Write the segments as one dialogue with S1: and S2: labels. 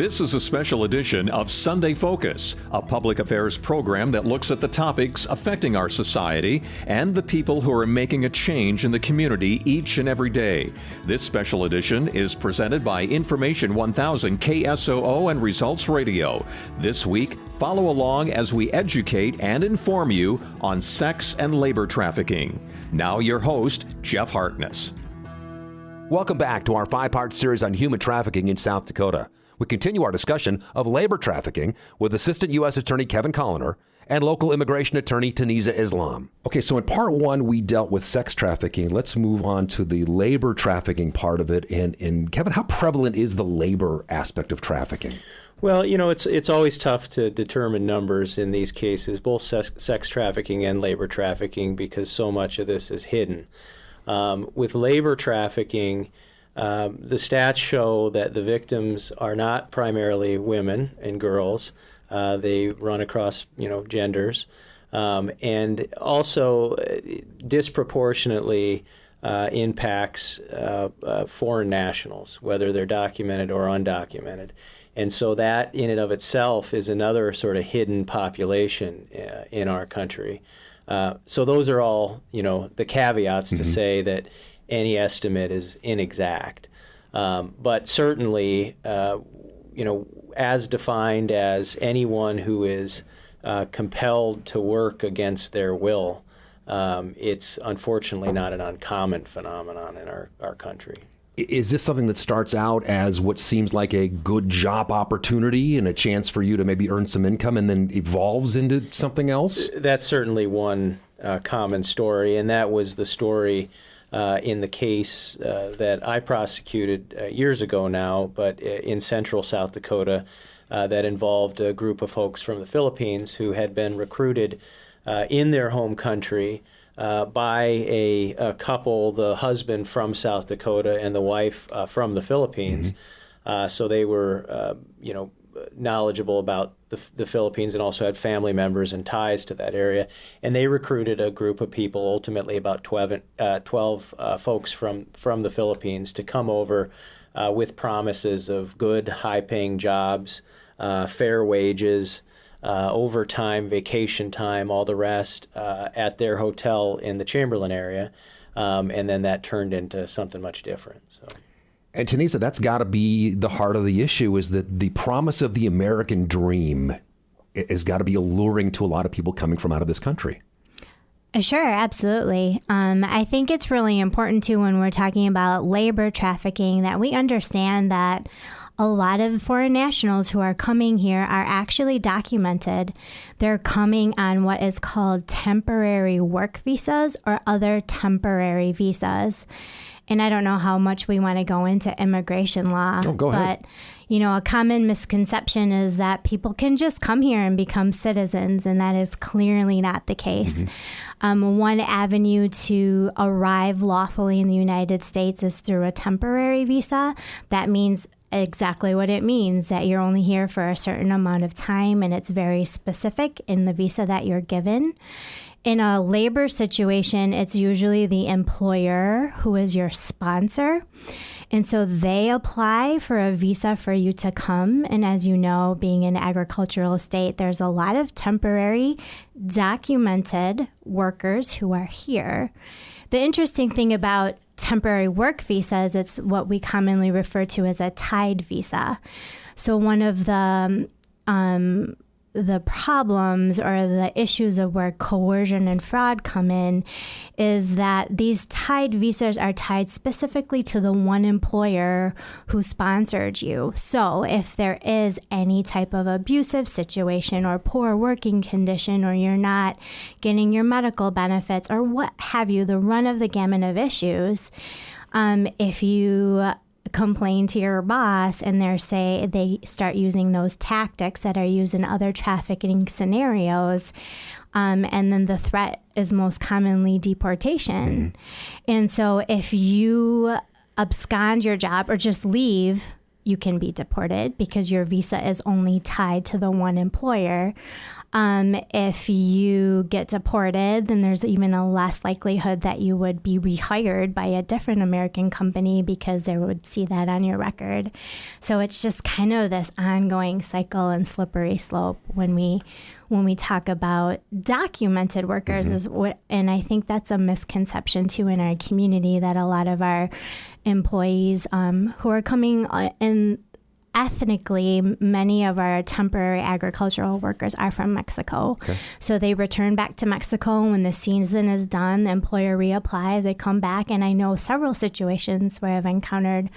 S1: This is a special edition of Sunday Focus, a public affairs program that looks at the topics affecting our society and the people who are making a change in the community each and every day. This special edition is presented by Information 1000 KSOO and Results Radio. This week, follow along as we educate and inform you on sex and labor trafficking. Now your host, Jeff Harkness.
S2: Welcome back to our 5-part series on human trafficking in South Dakota. We continue our discussion of labor trafficking with Assistant U.S. Attorney Kevin Koliner and local immigration attorney Ianeeza Islam. Okay, so in part 1, we dealt with sex trafficking. Let's move on to the labor trafficking part of it. And Kevin, how prevalent is the labor aspect of trafficking?
S3: Well, you know, it's always tough to determine numbers in these cases, both sex trafficking and labor trafficking, because so much of this is hidden. With labor trafficking, the stats show that the victims are not primarily women and girls. They run across, genders, and also disproportionately impacts foreign nationals, whether they're documented or undocumented. And so that in and of itself is another sort of hidden population in our country. So those are all, the caveats to say that any estimate is inexact. But certainly, as defined as anyone who is compelled to work against their will, it's unfortunately not an uncommon phenomenon in our country.
S2: Is this something that starts out as what seems like a good job opportunity and a chance for you to maybe earn some income and then evolves into something else?
S3: That's certainly one common story, and that was the story in the case that I prosecuted years ago now, but in central South Dakota, that involved a group of folks from the Philippines who had been recruited in their home country by a couple, the husband from South Dakota and the wife from the Philippines. So they were, knowledgeable about the Philippines and also had family members and ties to that area. And they recruited a group of people, ultimately about 12 folks from the Philippines, to come over with promises of good, high-paying jobs, fair wages, overtime, vacation time, all the rest, at their hotel in the Chamberlain area. And then that turned into something much different. So.
S2: And Ianeeza, that's got to be the heart of the issue, is that the promise of the American dream has got to be alluring to a lot of people coming from out of this country.
S4: Sure, absolutely. I think it's really important, too, when we're talking about labor trafficking, that we understand that a lot of foreign nationals who are coming here are actually documented. They're coming on what is called temporary work visas or other temporary visas. And I don't know how much we want to go into immigration law.
S2: Oh, go ahead.
S4: But, a common5misconception is that people can just come here and become citizens, and that is clearly not the case. One avenue to arrive lawfully in the United States is through a temporary visa. That means exactly what it means, that you're only here for a certain amount of time, and it's very specific in the visa that you're given. In a labor situation, it's usually the employer who is your sponsor. And so they apply for a visa for you to come. And as you know, being an agricultural state, there's a lot of temporary documented workers who are here. The interesting thing about temporary work visas, it's what we commonly refer to as a tied visa. So one of the problems or the issues of where coercion and fraud come in is that these tied visas are tied specifically to the one employer who sponsored you. So if there is any type of abusive situation or poor working condition, or you're not getting your medical benefits or what have you, the run of the gamut of issues, if you complain to your boss and they start using those tactics that are used in other trafficking scenarios, and then the threat is most commonly deportation. And so if you abscond your job or just leave, you can be deported because your visa is only tied to the one employer. If you get deported, then there's even a less likelihood that you would be rehired by a different American company because they would see that on your record. So it's just kind of this ongoing cycle and slippery slope when we talk about documented workers, and I think that's a misconception too in our community, that a lot of our employees who are coming in ethnically, many of our temporary agricultural workers are from Mexico. Okay. So they return back to Mexico when the season is done, the employer reapplies, they come back, and I know several situations where I've encountered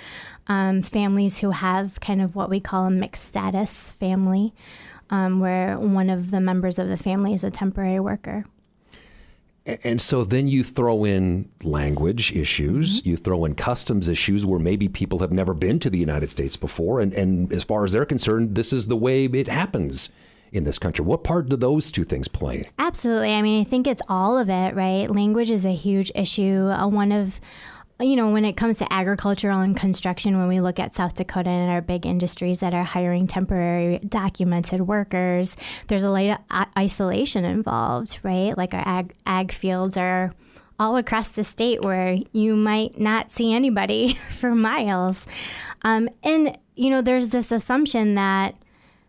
S4: families who have kind of what we call a mixed status family, where one of the members of the family is a temporary worker.
S2: And so then you throw in language issues, you throw in customs issues where maybe people have never been to the United States before. And as far as they're concerned, this is the way it happens in this country. What part do those two things play? Absolutely.
S4: I mean, I think it's all of it, right? Language is a huge issue. When it comes to agricultural and construction, when we look at South Dakota and our big industries that are hiring temporary documented workers, there's a lot of isolation involved, right? Like our ag fields are all across the state where you might not see anybody for miles. There's this assumption that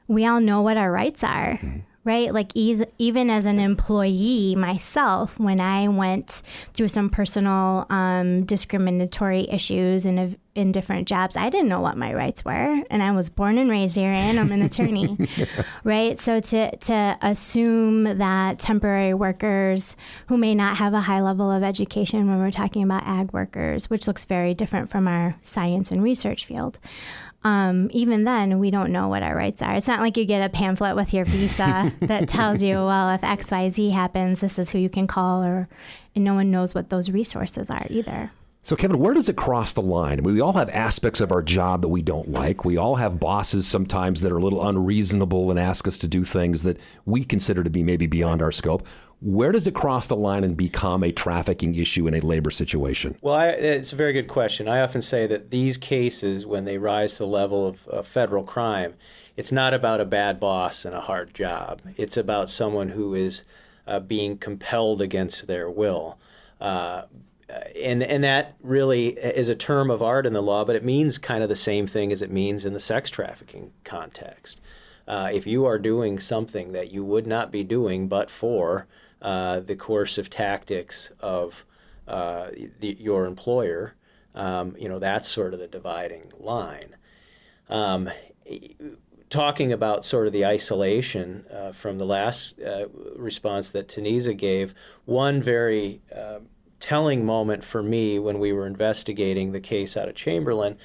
S4: we all know what our rights are. Right? Like even as an employee myself, when I went through some personal discriminatory issues in different jobs, I didn't know what my rights were. And I was born and raised here and I'm an attorney, right? So to assume that temporary workers who may not have a high level of education, when we're talking about ag workers, which looks very different from our science and research field, even then, we don't know what our rights are. It's not like you get a pamphlet with your visa that tells you, well, if X, Y, Z happens, this is who you can call, and no one knows what those resources are either.
S2: So, Kevin, where does it cross the line? I mean, we all have aspects of our job that we don't like. We all have bosses sometimes that are a little unreasonable and ask us to do things that we consider to be maybe beyond our scope. Where does it cross the line and become a trafficking issue in a labor situation?
S3: Well, it's a very good question. I often say that these cases, when they rise to the level of federal crime, it's not about a bad boss and a hard job. It's about someone who is being compelled against their will. And that really is a term of art in the law, but it means kind of the same thing as it means in the sex trafficking context. If you are doing something that you would not be doing but for the coercive tactics of your employer, that's sort of the dividing line. Talking about sort of the isolation from the last response that Ianeeza gave, one very telling moment for me when we were investigating the case out of Chamberlain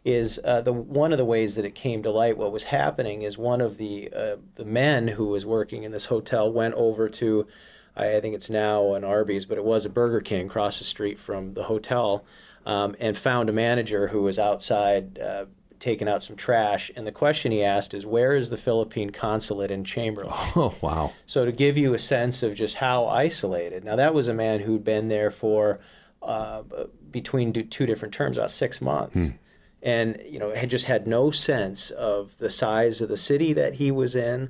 S3: is one of the ways that it came to light. What was happening is one of the men who was working in this hotel went over to, I think it's now an Arby's, but it was a Burger King across the street from the hotel, and found a manager who was outside taking out some trash. And the question he asked is, where is the Philippine consulate in Chamberlain?
S2: Oh, wow.
S3: So to give you a sense of just how isolated. Now, that was a man who'd been there for between two different terms, about 6 months. And, had just had no sense of the size of the city that he was in.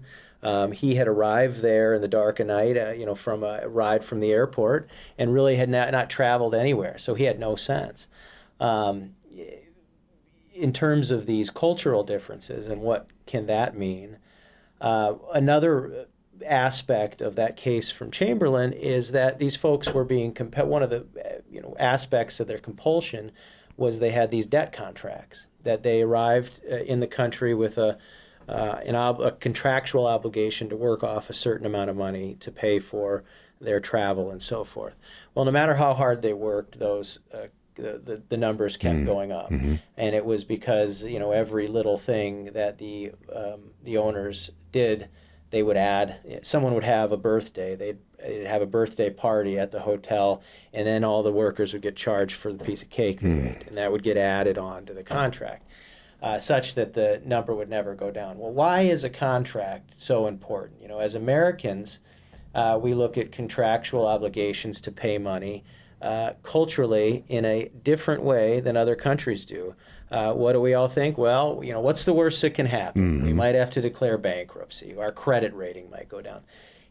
S3: He had arrived there in the dark of night, from a ride from the airport, and really had not traveled anywhere. So he had no sense. In terms of these cultural differences and what can that mean, another aspect of that case from Chamberlain is that these folks were being one of the aspects of their compulsion was they had these debt contracts, that they arrived in the country with a contractual obligation to work off a certain amount of money to pay for their travel and so forth. Well, no matter how hard they worked, those the numbers kept going up, and it was because every little thing that the owners did, they would add. Someone would have a birthday, they'd have a birthday party at the hotel, and then all the workers would get charged for the piece of cake they ate, and that would get added on to the contract, such that the number would never go down. Well, why is a contract so important? As Americans, we look at contractual obligations to pay money culturally in a different way than other countries do. what do we all think? Well, what's the worst that can happen? We might have to declare bankruptcy. Our credit rating might go down.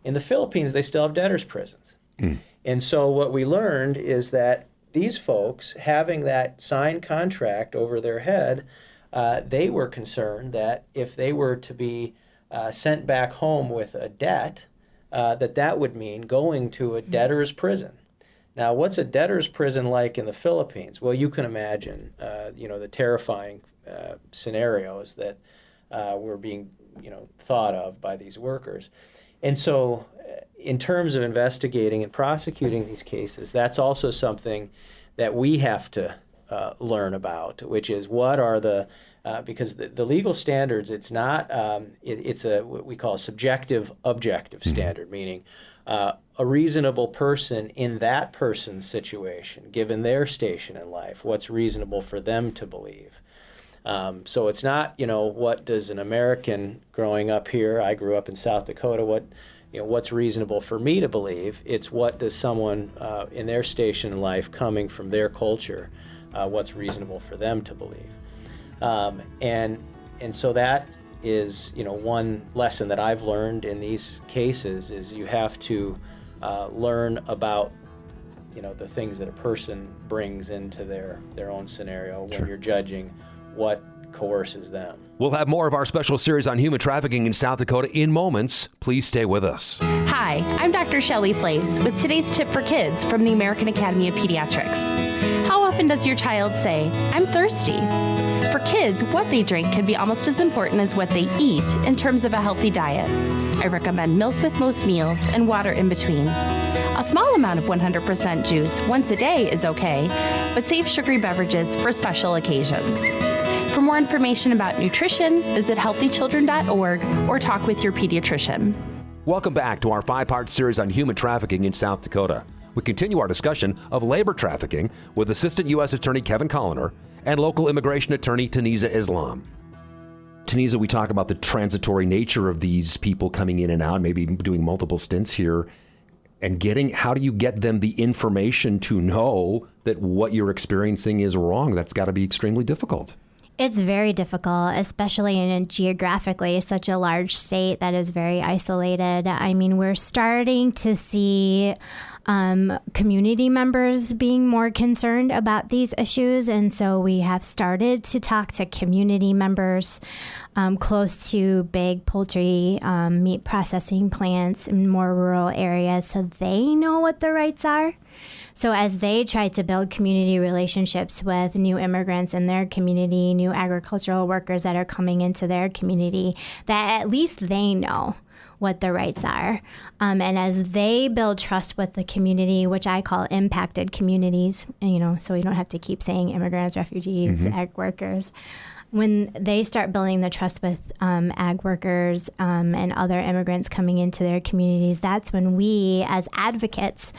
S3: In the Philippines, they still have debtors' prisons. And so what we learned is that these folks, having that signed contract over their head, they were concerned that if they were to be sent back home with a debt, that would mean going to a debtor's prison. Now, what's a debtor's prison like in the Philippines? Well, you can imagine, the terrifying scenarios that were being, thought of by these workers. And so in terms of investigating and prosecuting these cases, that's also something that we have to learn about, which is what are the because the legal standards, it's not, it's what we call a subjective objective standard, meaning a reasonable person in that person's situation, given their station in life, what's reasonable for them to believe. So it's not, what does an American growing up here, I grew up in South Dakota, what's reasonable for me to believe. It's what does someone in their station in life coming from their culture, what's reasonable for them to believe. And so that is, one lesson that I've learned in these cases is you have to learn about, the things that a person brings into their own scenario when you're judging what coerces them.
S2: We'll have more of our special series on human trafficking in South Dakota in moments. Please stay with us.
S5: Hi, I'm Dr. Shelley Flace with today's tip for kids from the American Academy of Pediatrics. How often does your child say, "I'm thirsty"? For kids, what they drink can be almost as important as what they eat in terms of a healthy diet. I recommend milk with most meals and water in between. A small amount of 100% juice once a day is okay, but save sugary beverages for special occasions. For more information about nutrition, visit healthychildren.org or talk with your pediatrician.
S2: Welcome back to our 5-part series on human trafficking in South Dakota. We continue our discussion of labor trafficking with Assistant U.S. Attorney Kevin Koliner and local immigration attorney Ianeeza Islam. Ianeeza, we talk about the transitory nature of these people coming in and out, maybe doing multiple stints here, and how do you get them the information to know that what you're experiencing is wrong? That's got to be extremely difficult.
S4: It's very difficult, especially in geographically such a large state that is very isolated. I mean, we're starting to see community members being more concerned about these issues. And so we have started to talk to community members close to big poultry meat processing plants in more rural areas so they know what the rights are. So as they try to build community relationships with new immigrants in their community, new agricultural workers that are coming into their community, that at least they know what the rights are. And as they build trust with the community, which I call impacted communities, so we don't have to keep saying immigrants, refugees, ag workers. When they start building the trust with ag workers and other immigrants coming into their communities, that's when we as advocates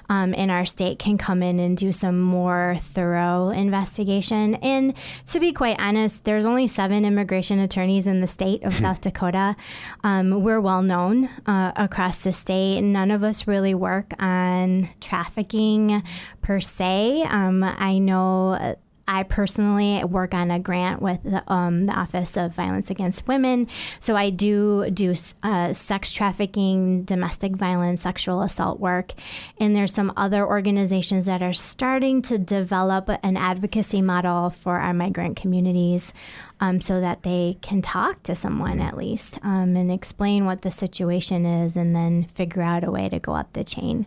S4: in our state can come in and do some more thorough investigation. And to be quite honest, there's only 7 immigration attorneys in the state of South Dakota. We're well known across the state. None of us really work on trafficking per se. I know I personally work on a grant with the Office of Violence Against Women. So I do sex trafficking, domestic violence, sexual assault work. And there's some other organizations that are starting to develop an advocacy model for our migrant communities so that they can talk to someone at least and explain what the situation is and then figure out a way to go up the chain.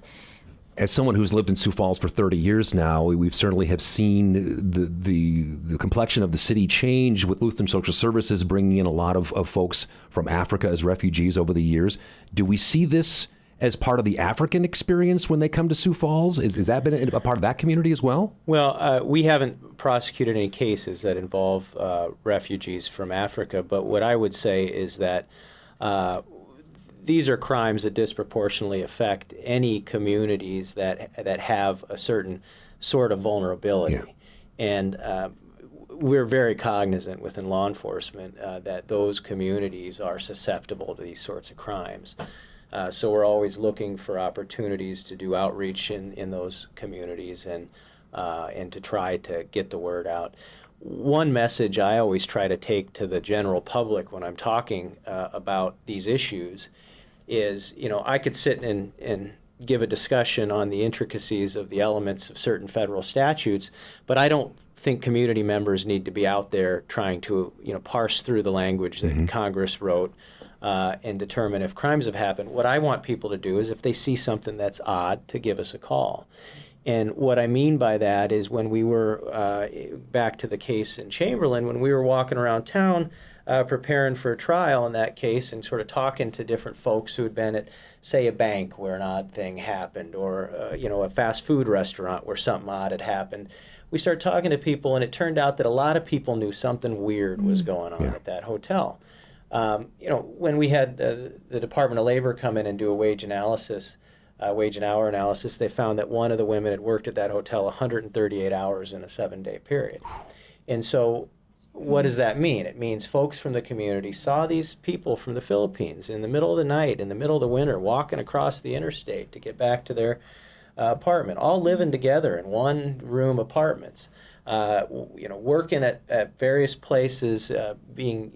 S2: As someone who's lived in Sioux Falls for 30 years now, we've certainly have seen the complexion of the city change with Lutheran Social Services bringing in a lot of folks from Africa as refugees over the years. Do we see this as part of the African experience when they come to Sioux Falls? Has that been a part of that community as well?
S3: Well, we haven't prosecuted any cases that involve refugees from Africa, but what I would say is that these are crimes that disproportionately affect any communities that have a certain sort of vulnerability. Yeah. And we're very cognizant within law enforcement that those communities are susceptible to these sorts of crimes. So we're always looking for opportunities to do outreach in those communities and to try to get the word out. one message I always try to take to the general public when I'm talking about these issues is, I could sit and give a discussion on the intricacies of the elements of certain federal statutes, but I don't think community members need to be out there trying to, parse through the language that Congress wrote and determine if crimes have happened. What I want people to do is, if they see something that's odd, to give us a call. And what I mean by that is, when we were, back to the case in Chamberlain, when we were walking around town preparing for a trial in that case and sort of talking to different folks who had been at, say, a bank where an odd thing happened, or, a fast food restaurant where something odd had happened, we started talking to people, and it turned out that a lot of people knew something weird was going on at that hotel. When we had the Department of Labor come in and do a wage and hour analysis, they found that one of the women had worked at that hotel 138 hours in a 7-day period. And so what does that mean? It means folks from the community saw these people from the Philippines in the middle of the night, in the middle of the winter, walking across the interstate to get back to their apartment, all living together in one-room apartments, working at various places, being,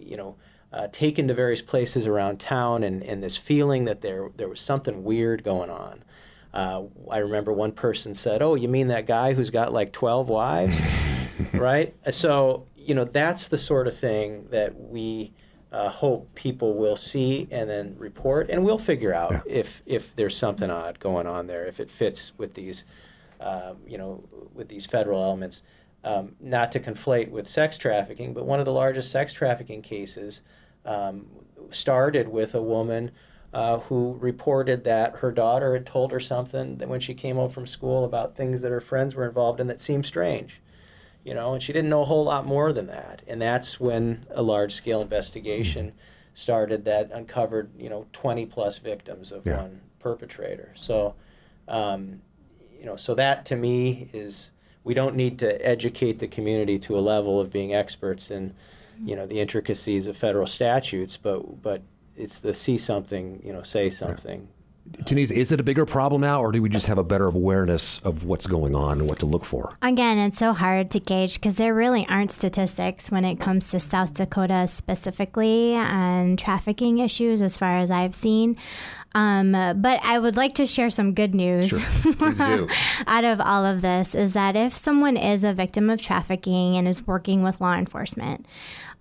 S3: taken to various places around town, and this feeling that there was something weird going on. I remember one person said, "Oh, you mean that guy who's got like 12 wives?" Right? So, that's the sort of thing that we hope people will see and then report, and we'll figure out if there's something odd going on there, if it fits with these, with these federal elements. Not to conflate with sex trafficking, but one of the largest sex trafficking cases started with a woman who reported that her daughter had told her something that when she came home from school about things that her friends were involved in that seemed strange, and she didn't know a whole lot more than that. And that's when a large-scale investigation started that uncovered, 20-plus victims of one perpetrator. So, so that to me is, we don't need to educate the community to a level of being experts in, the intricacies of federal statutes, but it's the see something, say something.
S2: Ianeeza, is it a bigger problem now, or do we just have a better awareness of what's going on and what to look for?
S4: Again, it's so hard to gauge because there really aren't statistics when it comes to South Dakota specifically on trafficking issues, as far as I've seen. But I would like to share some good news.
S2: Sure. Please do.
S4: Out of all of this, is that if someone is a victim of trafficking and is working with law enforcement,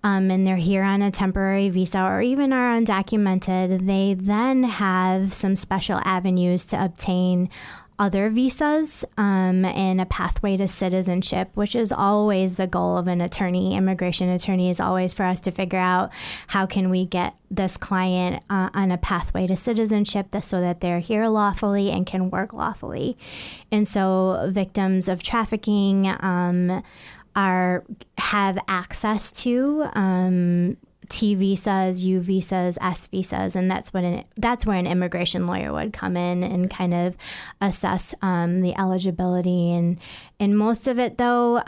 S4: and they're here on a temporary visa or even are undocumented, they then have some special avenues to obtain other visas and a pathway to citizenship, which is always the goal of an attorney. Immigration attorney is always for us to figure out how can we get this client on a pathway to citizenship so that they're here lawfully and can work lawfully. And so victims of trafficking have access to T visas, U visas, S visas, and that's where an immigration lawyer would come in and kind of assess the eligibility. And most of it, though,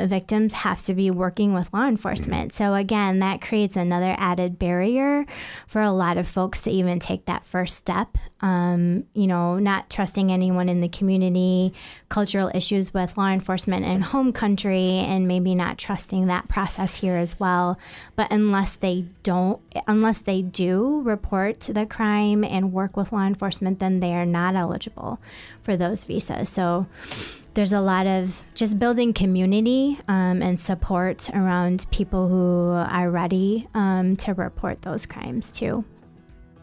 S4: victims have to be working with law enforcement. So again, that creates another added barrier for a lot of folks to even take that first step. Not trusting anyone in the community, cultural issues with law enforcement in home country, and maybe not trusting that process here as well. But unless they do report the crime and work with law enforcement, then they are not eligible for those visas. So there's a lot of just building community and support around people who are ready to report those crimes too.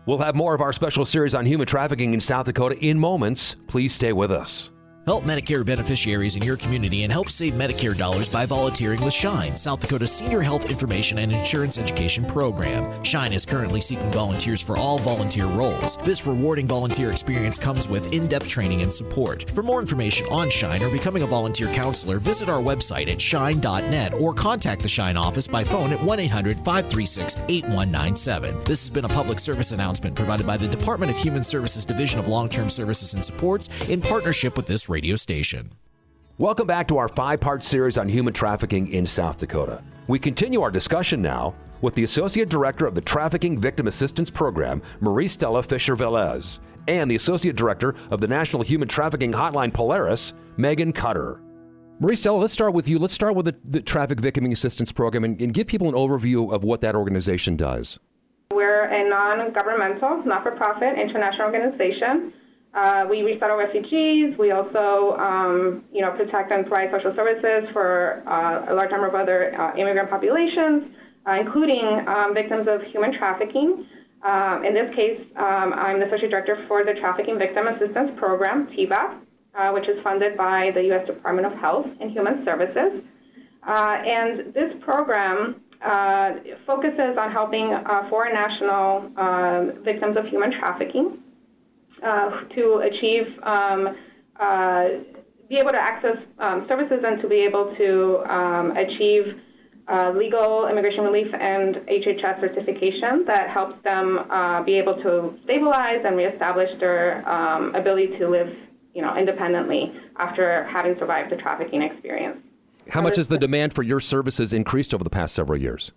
S2: We'll have more of our special series on human trafficking in South Dakota in moments. Please stay with us.
S6: Help Medicare beneficiaries in your community and help save Medicare dollars by volunteering with SHINE, South Dakota's senior health information and insurance education program. SHINE is currently seeking volunteers for all volunteer roles. This rewarding volunteer experience comes with in-depth training and support. For more information on SHINE or becoming a volunteer counselor, visit our website at shine.net or contact the SHINE office by phone at 1-800-536-8197. This has been a public service announcement provided by the Department of Human Services Division of Long-Term Services and Supports in partnership with this radio station.
S2: Welcome back to our 5-part series on human trafficking in South Dakota. We continue our discussion now with the Associate Director of the Trafficking Victim Assistance Program, Marie-Stella Fisher-Velez, and the Associate Director of the National Human Trafficking Hotline Polaris, Megan Cutter. Maricela, let's start with you. Let's start with the Traffic Victim Assistance Program and give people an overview of what that organization does.
S7: We're a non-governmental, not-for-profit international organization. We resettle refugees. We also, protect and provide social services for a large number of other immigrant populations, including victims of human trafficking. In this case, I'm the Associate Director for the Trafficking Victim Assistance Program, TVAP, which is funded by the U.S. Department of Health and Human Services. And this program focuses on helping foreign national victims of human trafficking to achieve, be able to access services and to be able to achieve legal immigration relief and HHS certification that helps them be able to stabilize and reestablish their ability to live, independently after having survived the trafficking experience.
S2: How much has the demand for your services increased over the past several years?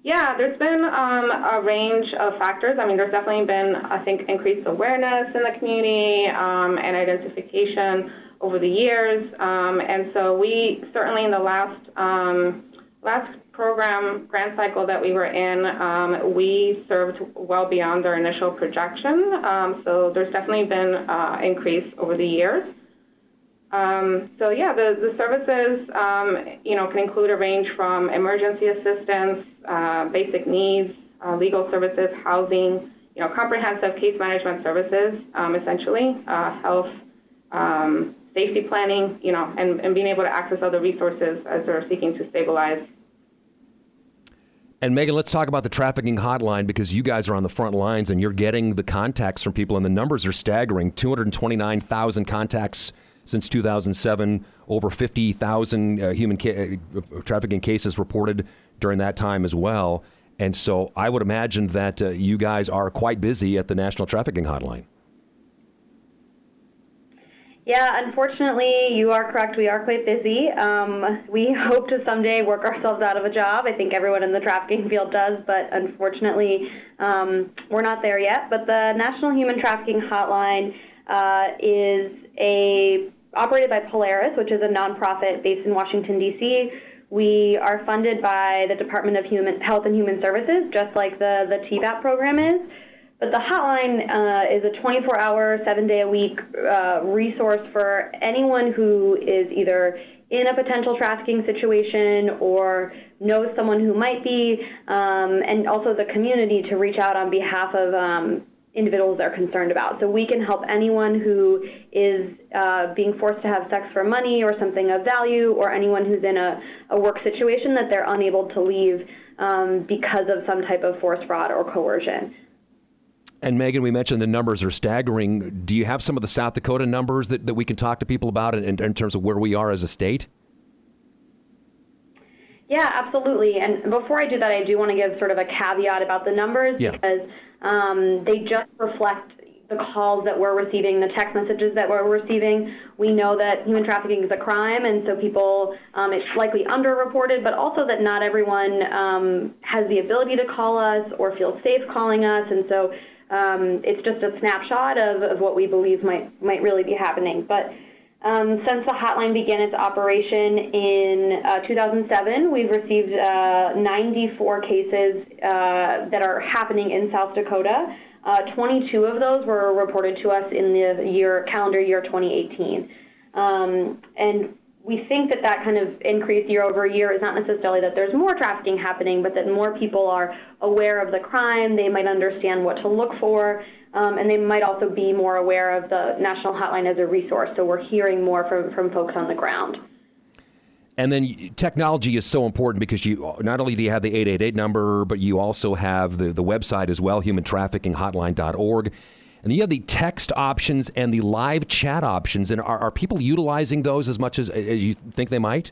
S7: Yeah, there's been a range of factors. I mean, there's definitely been, I think, increased awareness in the community and identification over the years. And so we certainly in the last program grant cycle that we were in, we served well beyond our initial projection. So there's definitely been increase over the years. The services, can include a range from emergency assistance, basic needs, legal services, housing, comprehensive case management services, essentially, health, safety planning, and being able to access other resources as they're seeking to stabilize.
S2: And Megan, let's talk about the trafficking hotline because you guys are on the front lines and you're getting the contacts from people, and the numbers are staggering. 229,000 contacts since 2007, over 50,000 human trafficking cases reported during that time as well. And so I would imagine that you guys are quite busy at the National Trafficking Hotline.
S8: Yeah, unfortunately, you are correct. We are quite busy. We hope to someday work ourselves out of a job. I think everyone in the trafficking field does, but unfortunately, we're not there yet. But the National Human Trafficking Hotline is operated by Polaris, which is a nonprofit based in Washington, D.C. We are funded by the Department of Health and Human Services, just like the TVAP program is. But the hotline is a 24-hour, 7-day-a-week resource for anyone who is either in a potential trafficking situation or knows someone who might be, and also the community to reach out on behalf of individuals they're concerned about. So we can help anyone who is being forced to have sex for money or something of value, or anyone who's in a work situation that they're unable to leave because of some type of force, fraud, or coercion.
S2: And Megan, we mentioned the numbers are staggering. Do you have some of the South Dakota numbers that we can talk to people about in terms of where we are as a state?
S8: Yeah, absolutely. And before I do that, I do want to give sort of a caveat about the numbers because they just reflect the calls that we're receiving, the text messages that we're receiving. We know that human trafficking is a crime, and so people, it's likely underreported, but also that not everyone has the ability to call us or feels safe calling us. And so it's just a snapshot of what we believe might really be happening. But since the hotline began its operation in 2007, we've received 94 cases that are happening in South Dakota. 22 of those were reported to us in the calendar year 2018. And we think that kind of increase year over year is not necessarily that there's more trafficking happening, but that more people are aware of the crime, they might understand what to look for, and they might also be more aware of the National Hotline as a resource. So we're hearing more from folks on the ground.
S2: And then technology is so important because you not only do you have the 888 number, but you also have the website as well, humantraffickinghotline.org. And then you have the text options and the live chat options. And are people utilizing those as much as you think they might?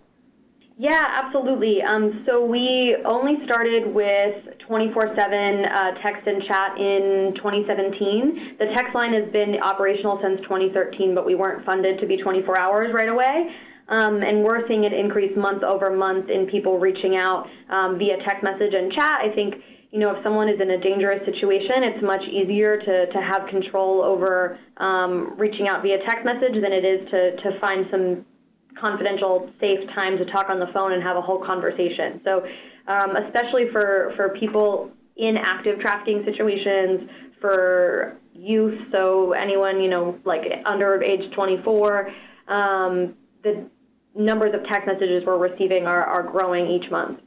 S8: Yeah, absolutely. So we only started with 24/7 text and chat in 2017. The text line has been operational since 2013, but we weren't funded to be 24 hours right away. And we're seeing it increase month over month in people reaching out via text message and chat. I think, if someone is in a dangerous situation, it's much easier to have control over reaching out via text message than it is to find some confidential, safe time to talk on the phone and have a whole conversation. So especially for people in active trafficking situations, for youth, so anyone, like under age 24, the numbers of text messages we're receiving are growing each month.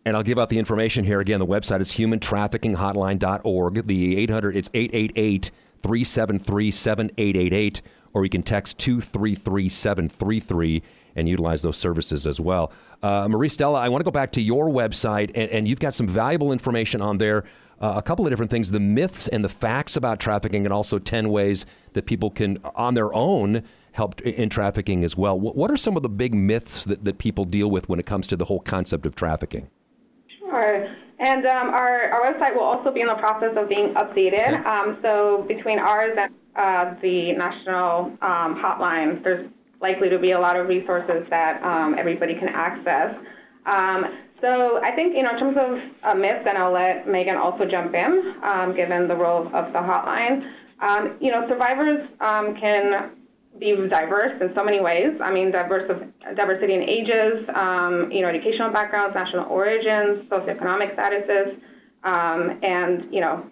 S2: And I'll give out the information here again. The website is humantraffickinghotline.org. The 800, it's 888-373-7888, or you can text 233-733 and utilize those services as well. Marie Stella, I want to go back to your website, and you've got some valuable information on there. A couple of different things, the myths and the facts about trafficking, and also 10 ways that people can, on their own, help in trafficking as well. What are some of the big myths that people deal with when it comes to the whole concept of trafficking?
S7: Sure. And our website will also be in the process of being updated. Okay. So between ours and the national hotline, there's likely to be a lot of resources that everybody can access. So I think, in terms of myths, and I'll let Megan also jump in, given the role of the hotline, survivors can be diverse in so many ways. I mean, diversity in ages, educational backgrounds, national origins, socioeconomic statuses, and,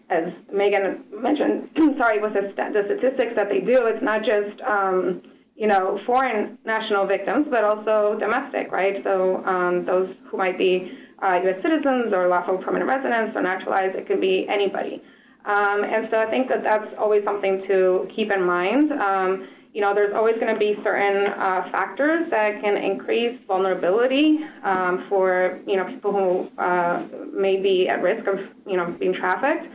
S7: as Megan mentioned, with the statistics that they do, it's not just, foreign national victims, but also domestic, right? So those who might be U.S. citizens or lawful permanent residents or naturalized, it could be anybody. And so I think that that's always something to keep in mind. There's always going to be certain factors that can increase vulnerability for, people who may be at risk of, being trafficked,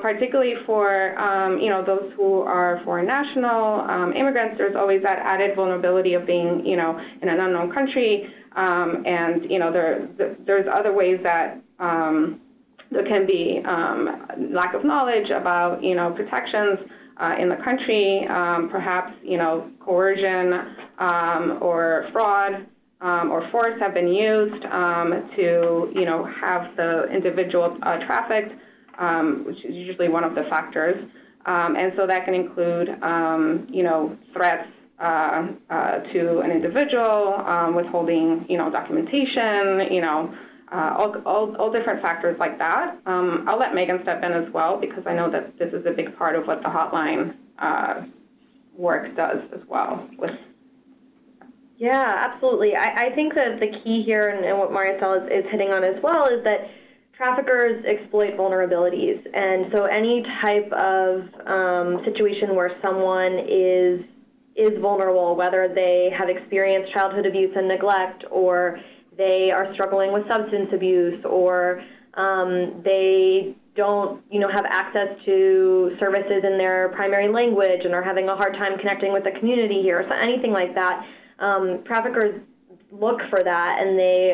S7: particularly for, those who are foreign national immigrants. There's always that added vulnerability of being, in an unknown country. And, there's other ways that there can be lack of knowledge about, protections in the country, perhaps, coercion or fraud or force have been used to, have the individual trafficked, which is usually one of the factors. And so that can include, threats to an individual, withholding, documentation, all different factors like that. I'll let Megan step in as well, because I know that this is a big part of what the hotline work does as well.
S8: Yeah, absolutely. I think that the key here, and what Maricel is hitting on as well, is that traffickers exploit vulnerabilities. And so any type of situation where someone is vulnerable, whether they have experienced childhood abuse and neglect, or they are struggling with substance abuse, or they don't, have access to services in their primary language and are having a hard time connecting with the community here, so anything like that, traffickers look for that, and they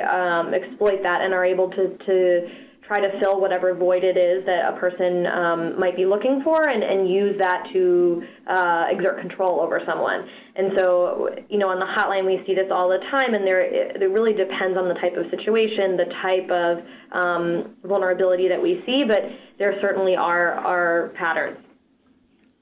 S8: exploit that and are able to try to fill whatever void it is that a person might be looking for, and use that to exert control over someone. And so, on the hotline, we see this all the time, and it really depends on the type of situation, the type of vulnerability that we see, but there certainly are patterns.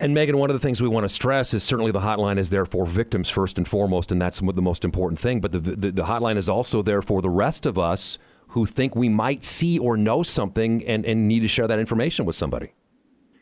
S2: And Megan, one of the things we want to stress is certainly the hotline is there for victims first and foremost, and that's the most important thing, but the hotline is also there for the rest of us who think we might see or know something and need to share that information with somebody.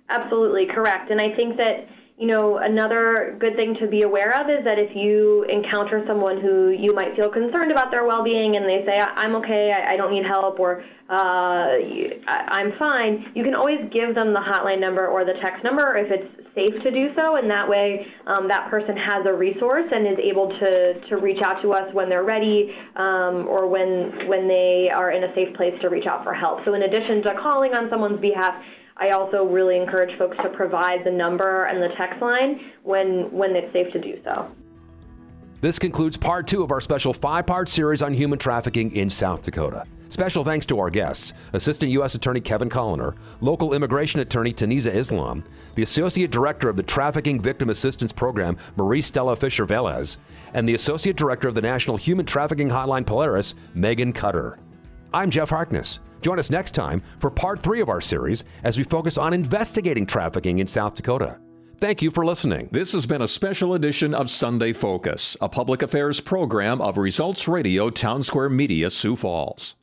S2: Absolutely, correct. And I think that, another good thing to be aware of is that if you encounter someone who you might feel concerned about their well-being and they say, I'm okay, I don't need help, or I'm fine, you can always give them the hotline number or the text number if it's safe to do so, and that way that person has a resource and is able to reach out to us when they're ready, or when they are in a safe place to reach out for help. So in addition to calling on someone's behalf, I also really encourage folks to provide the number and the text line when it's safe to do so. This concludes part 2 of our special 5-part series on human trafficking in South Dakota. Special thanks to our guests, Assistant U.S. Attorney Kevin Koliner, Local Immigration Attorney Ianeeza Islam, the Associate Director of the Trafficking Victim Assistance Program, Marie Stella Fisher-Velez, and the Associate Director of the National Human Trafficking Hotline Polaris, Megan Cutter. I'm Jeff Harkness. Join us next time for part 3 of our series as we focus on investigating trafficking in South Dakota. Thank you for listening.
S1: This has been a special edition of Sunday Focus, a public affairs program of Results Radio Town Square Media, Sioux Falls.